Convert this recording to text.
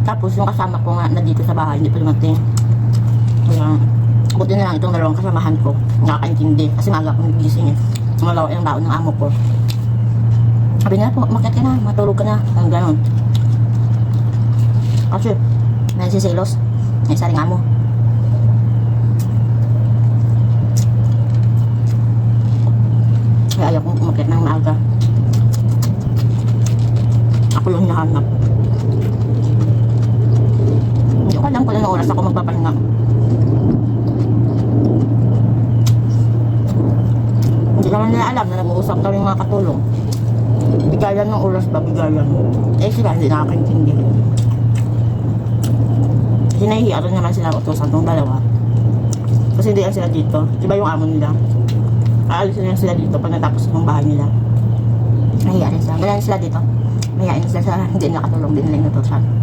Tapos yung kasama ko nga na dito sa bahay, hindi pa dumating. Kaya, buti na lang itong dalawang kasamahan ko. Nakakaintindi. Kasi maaga akong nagising eh. Malawa yung baon ng amo ko. Sabi niya po, umakyat ka na, matulog ka na. Ang ganon. Kasi, nagsisilos. May isa rin amo. Kaya ayaw kong umakyat ng maaga. Ako yung hinahanap. Hindi ko alam kung ilang oras ako magpapahinga. Hindi naman nila alam na nag-uusap kami mga katulong. Bigayan ng oras ba? Bigayan. Eh sila hindi nakakaintindi. Hinahiya rin naman sila utusan tong dalawa. Kasi hindi yan sila dito. Diba yung amo nila? Aalisin yan sila dito pag natapos ng bahay nila. Nahiya rin sila. Ganyan sila dito. Mahihain sila sa hindi nakatulong din nila yung utusan.